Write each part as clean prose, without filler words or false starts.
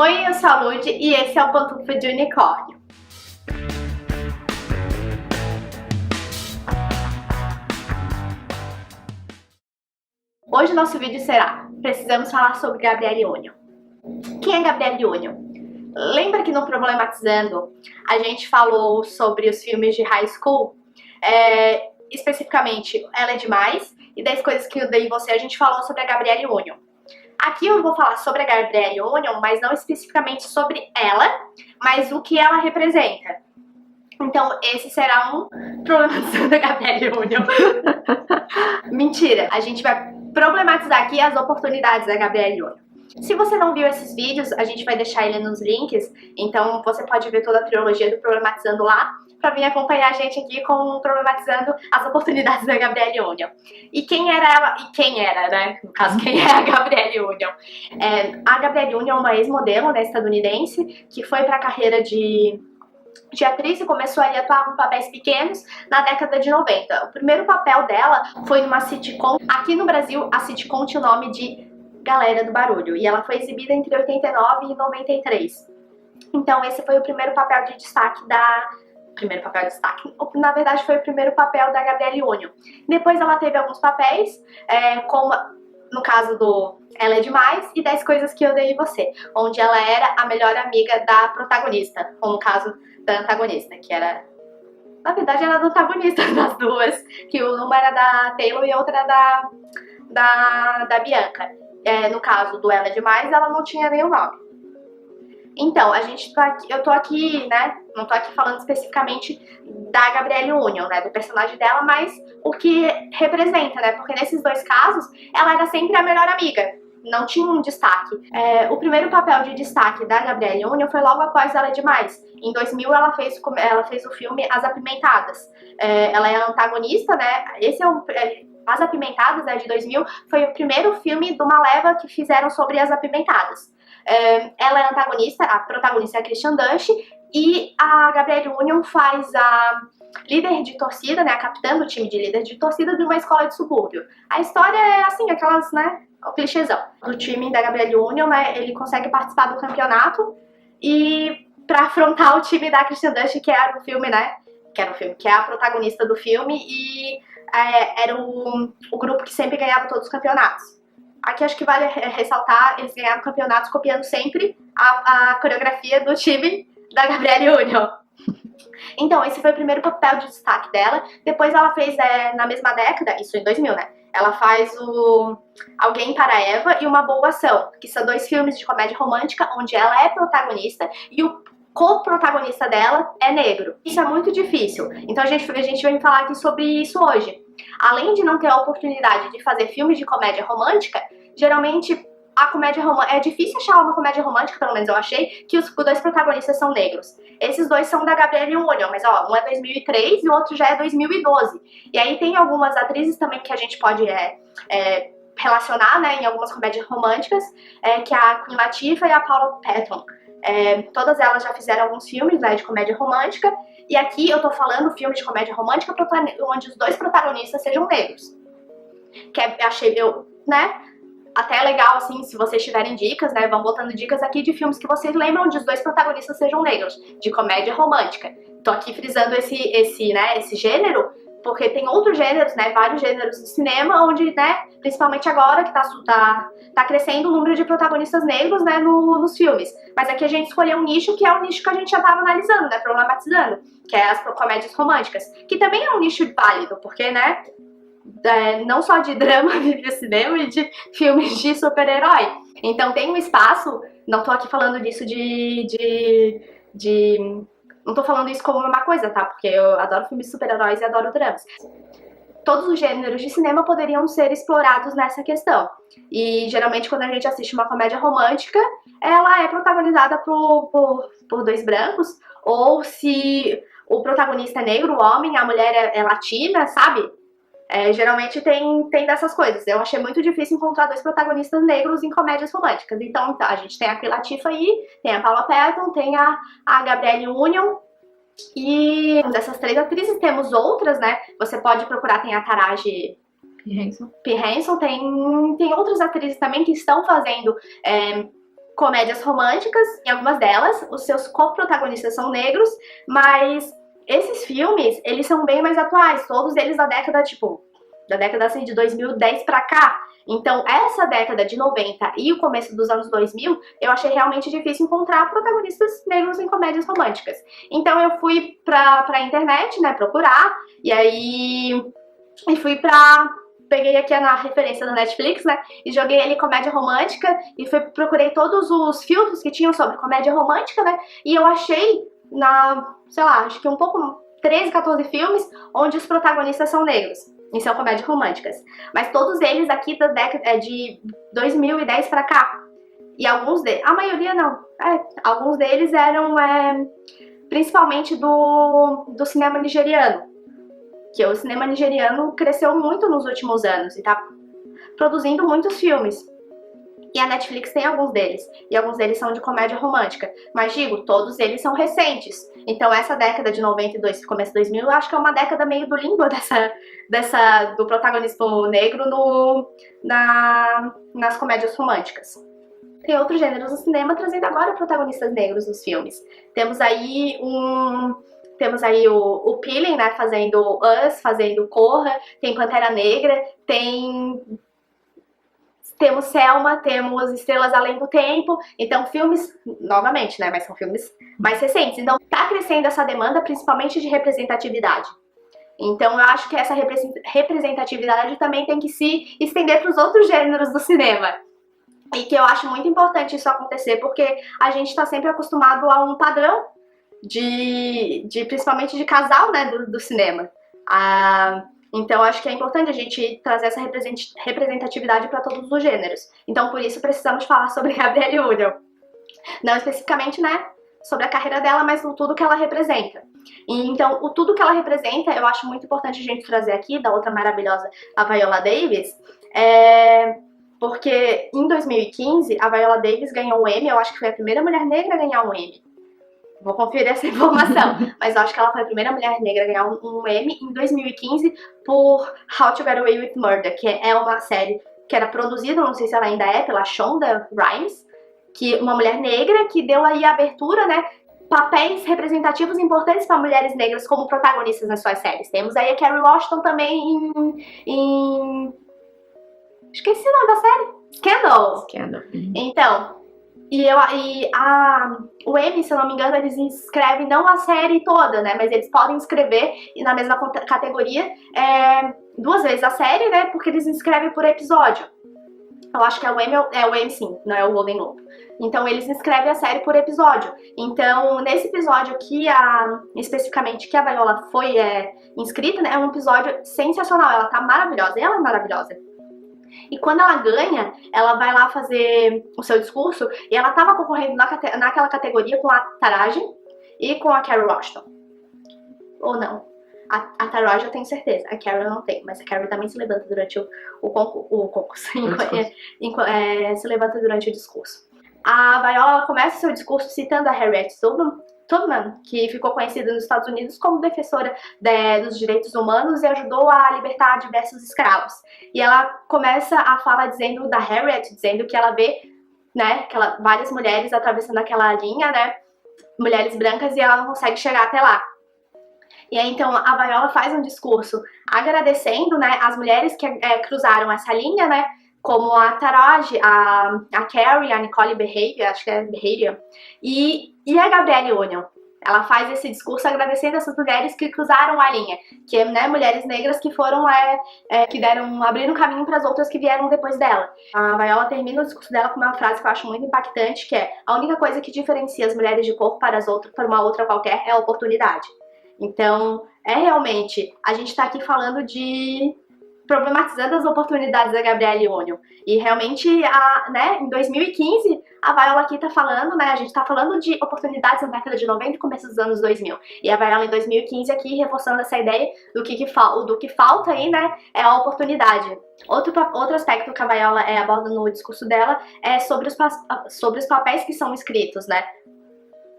Oi, eu sou a Lud e esse é o Pantufa de Unicórnio. Hoje o nosso vídeo será: precisamos falar sobre Gabrielle Union. Quem é Gabrielle Union? Lembra que no Problematizando a gente falou sobre os filmes de high school? Especificamente Ela é Demais e 10 Coisas que Eu Odeio em Você, a gente falou sobre a Gabrielle Union. Aqui eu vou falar sobre a Gabrielle Union, mas não especificamente sobre ela, mas o que ela representa. Então esse será um Problematizando a Gabrielle Union. Mentira, a gente vai problematizar aqui as oportunidades da Gabrielle Union. Se você não viu esses vídeos, a gente vai deixar ele nos links, então você pode ver toda a trilogia do Problematizando lá, pra vir acompanhar a gente aqui com Problematizando as oportunidades da Gabrielle Union. E quem era ela? E quem era, né? No caso, quem é a Gabrielle Union? A Gabrielle Union é uma ex-modelo, né, estadunidense, que foi pra carreira de atriz e começou a atuar com papéis pequenos na década de 90. O primeiro papel dela foi numa sitcom. Aqui no Brasil, a sitcom tinha o nome de Galera do Barulho, e ela foi exibida entre 89 e 93. Então esse foi o primeiro papel de destaque na verdade foi o primeiro papel da Gabrielle Union. Depois ela teve alguns papéis, como no caso do Ela é Demais e 10 Coisas que Eu Odeio em Você, onde ela era a melhor amiga da protagonista, ou no caso da antagonista, que era... Na verdade era a antagonista das duas, que uma era da Taylor e a outra era da Bianca. No caso do Ela é Demais, ela não tinha nenhum nome. Então, eu tô aqui, né, não tô aqui falando especificamente da Gabrielle Union, né, do personagem dela, mas o que representa, né, porque nesses dois casos, ela era sempre a melhor amiga, não tinha um destaque. O primeiro papel de destaque da Gabrielle Union foi logo após Ela é Demais. Em 2000, ela fez o filme As Apimentadas. Ela é a antagonista, né, As Apimentadas, né, de 2000, foi o primeiro filme de uma leva que fizeram sobre As Apimentadas. Ela é a antagonista, a protagonista é a Kristen Dunst, e a Gabrielle Union faz a líder de torcida, né, a capitã do time de líder de torcida de uma escola de subúrbio. A história é assim, aquelas, né, o clichêzão. Do time da Gabrielle Union, né, ele consegue participar do campeonato e pra afrontar o time da Kristen Dunst, que era o filme, né, que é a protagonista do filme, e era o grupo que sempre ganhava todos os campeonatos. Aqui acho que vale ressaltar, eles ganharam campeonatos copiando sempre a coreografia do time da Gabrielle Union. Então, esse foi o primeiro papel de destaque dela. Depois ela fez, na mesma década, isso em 2000, né? Ela faz o Alguém para Eva e Uma Boa Ação, que são dois filmes de comédia romântica onde ela é protagonista e o co-protagonista dela é negro. Isso é muito difícil. Então a gente vai falar aqui sobre isso hoje. Além de não ter a oportunidade de fazer filmes de comédia romântica, geralmente é difícil achar uma comédia romântica, pelo menos eu achei, que os dois protagonistas são negros. Esses dois são da Gabrielle Union, mas ó, um é 2003 e o outro já é 2012. E aí tem algumas atrizes também que a gente pode relacionar, né, em algumas comédias românticas, que é a Queen Latifah e a Paula Patton. Todas elas já fizeram alguns filmes, né, de comédia romântica, e aqui eu tô falando filme de comédia romântica onde os dois protagonistas sejam negros. Achei até legal, assim, se vocês tiverem dicas, né, vão botando dicas aqui de filmes que vocês lembram onde os dois protagonistas sejam negros, de comédia romântica. Tô aqui frisando esse gênero, porque tem outros gêneros, né, vários gêneros de cinema, onde, né, principalmente agora que tá crescendo o número de protagonistas negros, né, nos filmes. Mas aqui a gente escolheu um nicho que é o nicho que a gente já tava analisando, né, problematizando, que é as comédias românticas, que também é um nicho válido, porque, né, não só de drama vive o cinema e de filmes de super-herói. Então tem um espaço, não tô aqui falando disso não tô falando isso como uma coisa, tá? Porque eu adoro filmes de super-heróis e adoro dramas. Todos os gêneros de cinema poderiam ser explorados nessa questão. E geralmente quando a gente assiste uma comédia romântica, ela é protagonizada por dois brancos, ou se o protagonista é negro, o homem, a mulher é latina, sabe? Geralmente tem dessas coisas. Eu achei muito difícil encontrar dois protagonistas negros em comédias românticas. Então a gente tem a Queen Latifah aí, tem a Paula Patton, tem a Gabrielle Union. E dessas três atrizes temos outras, né? Você pode procurar, tem a Taraji P. Henson, tem outras atrizes também que estão fazendo comédias românticas, em algumas delas, os seus co-protagonistas são negros, mas esses filmes, eles são bem mais atuais, todos eles da década, tipo, da década assim, de 2010 pra cá. Então, essa década de 90 e o começo dos anos 2000, eu achei realmente difícil encontrar protagonistas negros em comédias românticas. Então, eu fui pra internet, né, procurar, e aí peguei aqui na referência da Netflix, né, e joguei ali comédia romântica, e procurei todos os filtros que tinham sobre comédia romântica, né, e eu achei sei lá, acho que 13, 14 filmes onde os protagonistas são negros. E são comédias românticas. Mas todos eles aqui da década de 2010 pra cá. E alguns deles, a maioria não. Alguns deles eram principalmente do cinema nigeriano. Que o cinema nigeriano cresceu muito nos últimos anos e tá produzindo muitos filmes. E a Netflix tem alguns deles, e alguns deles são de comédia romântica. Mas digo, todos eles são recentes. Então essa década de 92, começo de 2000, eu acho que é uma década meio do limbo do protagonismo negro nas comédias românticas. Tem outros gêneros no cinema trazendo agora protagonistas negros nos filmes. Temos aí o Peeling, né, fazendo Us, fazendo Corra, tem Pantera Negra, temos Selma, temos Estrelas Além do Tempo, então filmes, novamente, né, mas são filmes mais recentes. Então tá crescendo essa demanda, principalmente de representatividade. Então eu acho que essa representatividade também tem que se estender para os outros gêneros do cinema. E que eu acho muito importante isso acontecer, porque a gente tá sempre acostumado a um padrão principalmente de casal, né, do cinema. Então acho que é importante a gente trazer essa representatividade para todos os gêneros. Então por isso precisamos falar sobre Gabrielle Union. Não especificamente, né, sobre a carreira dela, mas o tudo que ela representa. Então o tudo que ela representa eu acho muito importante a gente trazer aqui, da outra maravilhosa, a Viola Davis, porque em 2015 a Viola Davis ganhou um Emmy, eu acho que foi a primeira mulher negra a ganhar um Emmy. Vou conferir essa informação, mas eu acho que ela foi a primeira mulher negra a ganhar um Emmy em 2015 por How to Get Away with Murder, que é uma série que era produzida, não sei se ela ainda é, pela Shonda Rhimes, que uma mulher negra que deu aí a abertura, né, papéis representativos importantes para mulheres negras como protagonistas nas suas séries. Temos aí a Kerry Washington também esqueci o nome da série. Scandal. Então, o Emmy, se eu não me engano, eles inscrevem não a série toda, né? Mas eles podem inscrever na mesma categoria 2 vezes a série, né? Porque eles inscrevem por episódio. Eu acho que é o Emmy sim, não é o Golden Globe. Então eles inscrevem a série por episódio. Então nesse episódio aqui, especificamente que a Viola foi inscrita, né? É um episódio sensacional, ela tá maravilhosa, ela é maravilhosa. E quando ela ganha, ela vai lá fazer o seu discurso e ela tava concorrendo naquela categoria com a Taraji e com a Kerry Washington. Ou não. A Taraji eu tenho certeza, a Kerry eu não tenho, mas a Kerry também se levanta durante o concurso. Se levanta durante o discurso. A Viola começa seu discurso citando a Harriet Tubman, que ficou conhecida nos Estados Unidos como defensora dos direitos humanos e ajudou a libertar diversos escravos. E ela começa a fala dizendo da Harriet, dizendo que ela vê, né, várias mulheres atravessando aquela linha, né, mulheres brancas, e ela não consegue chegar até lá. E aí então a Viola faz um discurso agradecendo, né, as mulheres que cruzaram essa linha, né, como a Taraji, a Carrie, a Nicole Behavior, acho que é Behavior, e a Gabrielle Union. Ela faz esse discurso agradecendo essas mulheres que cruzaram a linha, que né, mulheres negras que foram, abriram caminho para as outras que vieram depois dela. A Viola termina o discurso dela com uma frase que eu acho muito impactante, que é: a única coisa que diferencia as mulheres de cor para uma outra qualquer é a oportunidade. Então, realmente, a gente tá aqui falando problematizando as oportunidades da Gabrielle Union. E realmente, né, em 2015, a Viola aqui tá falando, né, a gente tá falando de oportunidades na década de 90 e começo dos anos 2000. E a Viola em 2015 aqui reforçando essa ideia do que falta aí, né, é a oportunidade. Outro aspecto que a Viola aborda no discurso dela é sobre os papéis que são escritos, né,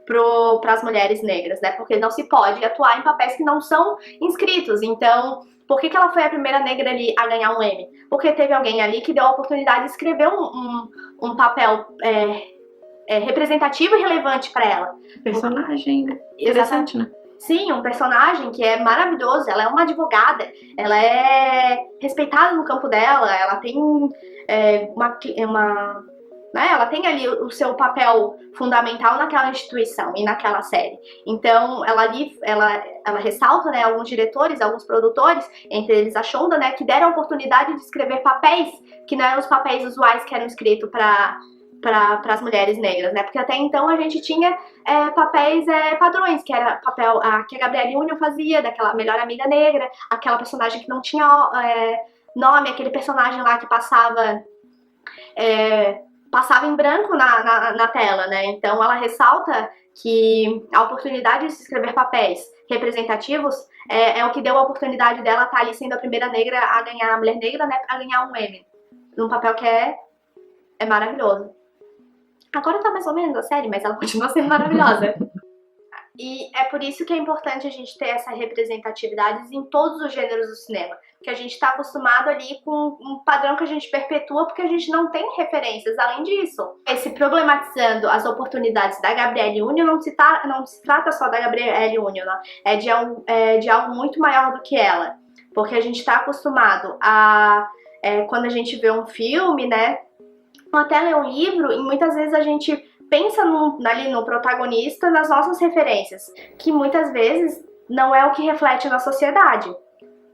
para as mulheres negras, né, porque não se pode atuar em papéis que não são inscritos. Então, por que ela foi a primeira negra ali a ganhar um Emmy? Porque teve alguém ali que deu a oportunidade de escrever um papel representativo e relevante pra ela. Personagem interessante, né? Sim, um personagem que é maravilhoso. Ela é uma advogada, ela é respeitada no campo dela, ela tem né, ela tem ali o seu papel fundamental naquela instituição e naquela série. Então, ela ressalta, né, alguns diretores, alguns produtores, entre eles a Shonda, né, que deram a oportunidade de escrever papéis que não eram os papéis usuais que eram escritos para as mulheres negras, né? Porque até então a gente tinha papéis padrões, que era papel que a Gabrielle Union fazia, daquela melhor amiga negra, aquela personagem que não tinha nome, aquele personagem lá que passava em branco na tela, né? Então ela ressalta que a oportunidade de se escrever papéis representativos é o que deu a oportunidade dela estar ali sendo a primeira negra a ganhar, a mulher negra, né, a ganhar um Emmy, num papel que é maravilhoso. Agora tá mais ou menos a série, mas ela continua sendo maravilhosa. E é por isso que é importante a gente ter essa representatividade em todos os gêneros do cinema. Porque a gente tá acostumado ali com um padrão que a gente perpetua porque a gente não tem referências além disso. Esse problematizando as oportunidades da Gabrielle Union não se trata só da Gabrielle Union, não. É de algo muito maior do que ela. Porque a gente tá acostumado a... quando a gente vê um filme, né? Até ler um livro, e muitas vezes a gente pensa ali no protagonista, nas nossas referências, que muitas vezes não é o que reflete na sociedade.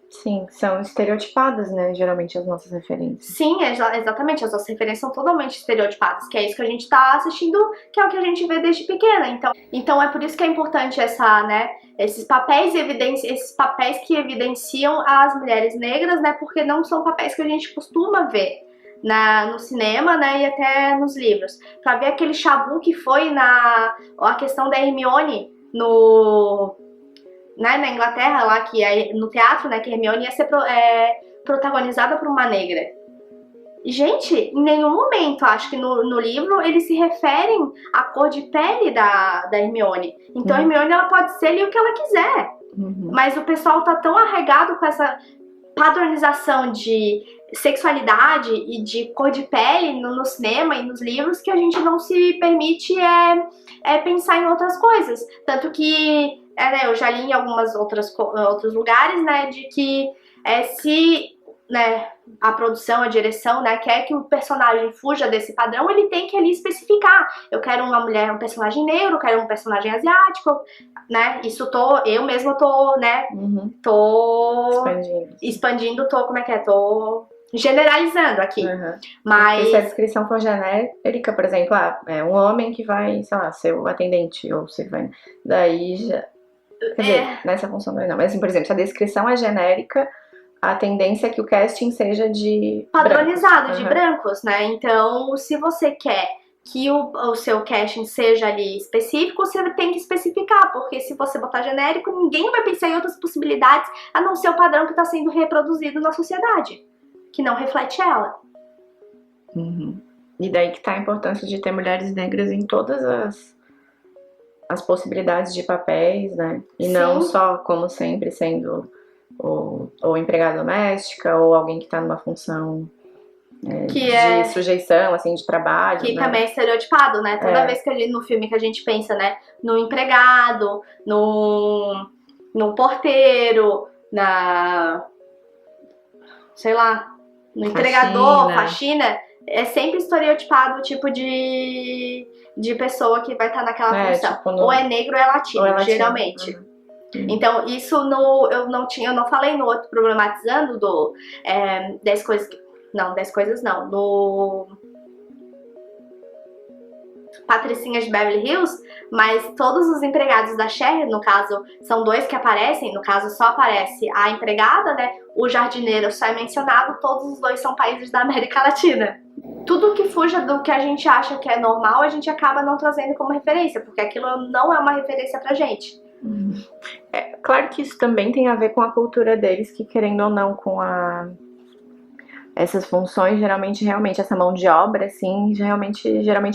Sim, são estereotipadas, né, geralmente as nossas referências. Sim, exatamente, as nossas referências são totalmente estereotipadas, que é isso que a gente tá assistindo, que é o que a gente vê desde pequena. Então é por isso que é importante esses papéis que evidenciam as mulheres negras, né, porque não são papéis que a gente costuma ver no cinema, né, e até nos livros. Pra ver aquele chabu que foi a questão da Hermione na Inglaterra, lá que no teatro, né, que a Hermione ia ser protagonizada por uma negra. Gente, em nenhum momento, acho que no livro, eles se referem à cor de pele da Hermione. Então a Hermione, ela pode ser ali o que ela quiser. Mas o pessoal tá tão arregado com essa padronização de sexualidade e de cor de pele no cinema e nos livros que a gente não se permite pensar em outras coisas. Tanto que eu já li em outros lugares, né, de que se, né, a produção, a direção, né, quer que o personagem fuja desse padrão, ele tem que ali especificar. Eu quero um personagem negro, eu quero um personagem asiático, né, eu mesma tô, né, expandindo, tô generalizando aqui. Mas se a descrição for genérica, por exemplo, um homem que vai, sei lá, ser o atendente ou servente, daí já... Quer dizer, nessa função não. Mas assim, por exemplo, se a descrição é genérica, a tendência é que o casting seja de padronizado, brancos. De brancos, né? Então, se você quer que o seu casting seja ali específico, você tem que especificar, porque se você botar genérico, ninguém vai pensar em outras possibilidades a não ser o padrão que está sendo reproduzido na sociedade, que não reflete ela. E daí que tá a importância de ter mulheres negras em todas as possibilidades de papéis, né? E não só, como sempre, sendo ou empregada doméstica ou alguém que tá numa função de sujeição, assim, de trabalho. Que né? também é estereotipado, né? Toda vez que no filme que a gente pensa, né? No empregado, no porteiro, sei lá, no entregador, faxina, é sempre estereotipado o tipo de pessoa que vai estar naquela função. Tipo ou é negro ou é latino, geralmente. Então, isso eu não falei no outro problematizando do 10 coisas... Não, 10 coisas não. No Patricinhas de Beverly Hills, mas todos os empregados da Cher, no caso, são 2 que aparecem, no caso só aparece a empregada, né? O jardineiro só é mencionado, todos os 2 são países da América Latina. Tudo que fuja do que a gente acha que é normal, a gente acaba não trazendo como referência, porque aquilo não é uma referência pra gente. Claro que isso também tem a ver com a cultura deles, que querendo ou não, com essas funções, realmente essa mão de obra, assim, geralmente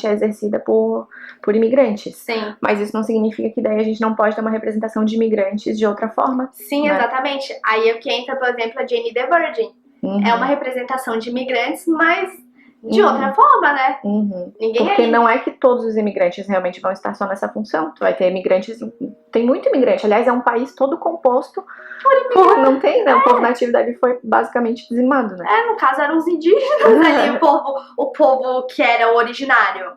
é exercida por imigrantes. Sim. Mas isso não significa que daí a gente não pode ter uma representação de imigrantes de outra forma. Sim, né? Exatamente. Aí é que entra, por exemplo, a Jane the Virgin. É uma representação de imigrantes, mas de outra forma, né? Ninguém Porque não é que todos os imigrantes realmente vão estar só nessa função. Tu vai ter imigrantes, tem muito imigrante. Aliás, é um país todo composto por não tem, né? O povo nativo dali foi basicamente dizimado, né? No caso eram os indígenas ali, o povo que era o originário.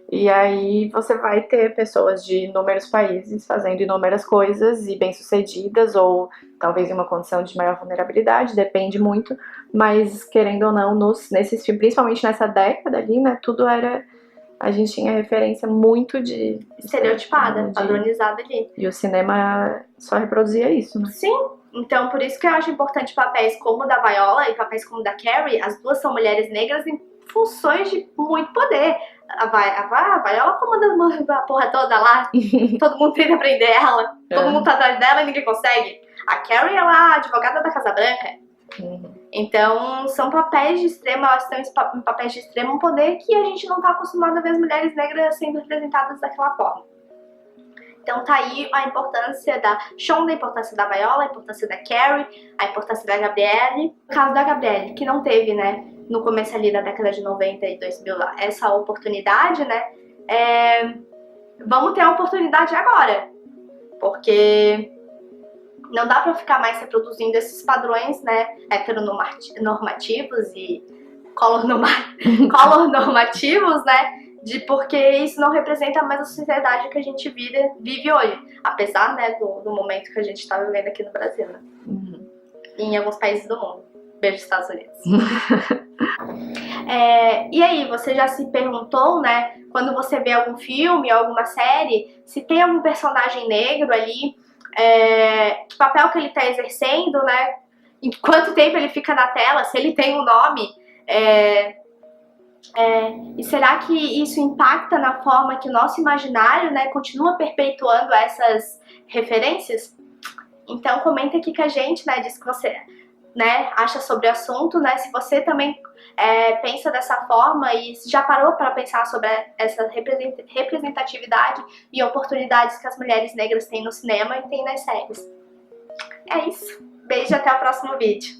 E aí você vai ter pessoas de inúmeros países fazendo inúmeras coisas e bem-sucedidas, ou talvez em uma condição de maior vulnerabilidade, depende muito, mas querendo ou não, nesses filmes, principalmente nessa década ali, né, tudo era... A gente tinha referência muito de... estereotipada, padronizada ali. E o cinema só reproduzia isso, né? Sim, então por isso que eu acho importante papéis como o da Viola e papéis como o da Carrie, as duas são mulheres negras em funções de muito poder. A Viola comanda a porra toda lá, todo mundo tenta prender ela, todo mundo tá atrás dela e ninguém consegue. A Carrie, ela é a advogada da Casa Branca. Então, são papéis de extremo, elas estão em papéis de extremo poder que a gente não tá acostumado a ver as mulheres negras sendo representadas daquela forma. Então tá aí a importância da Shonda, a importância da Viola, a importância da Carrie, a importância da Gabrielle. No caso da Gabrielle, que não teve, né, no começo ali da década de 90 e 2000 essa oportunidade, né, vamos ter a oportunidade agora. Porque não dá pra ficar mais reproduzindo esses padrões, né, heteronormativos e color-normativos, né, porque isso não representa mais a sociedade que a gente vive hoje. Apesar, né, do momento que a gente tá vivendo aqui no Brasil, né? E em alguns países do mundo. Beijo, Estados Unidos. E aí, você já se perguntou, né, quando você vê algum filme ou alguma série, se tem algum personagem negro ali, que papel que ele tá exercendo, né? Em quanto tempo ele fica na tela, se ele tem um nome, e será que isso impacta na forma que o nosso imaginário, né, continua perpetuando essas referências? Então comenta aqui com a gente, né, diz que você, né, acha sobre o assunto, né, se você também pensa dessa forma e já parou para pensar sobre essa representatividade e oportunidades que as mulheres negras têm no cinema e têm nas séries. É isso. Beijo, até o próximo vídeo.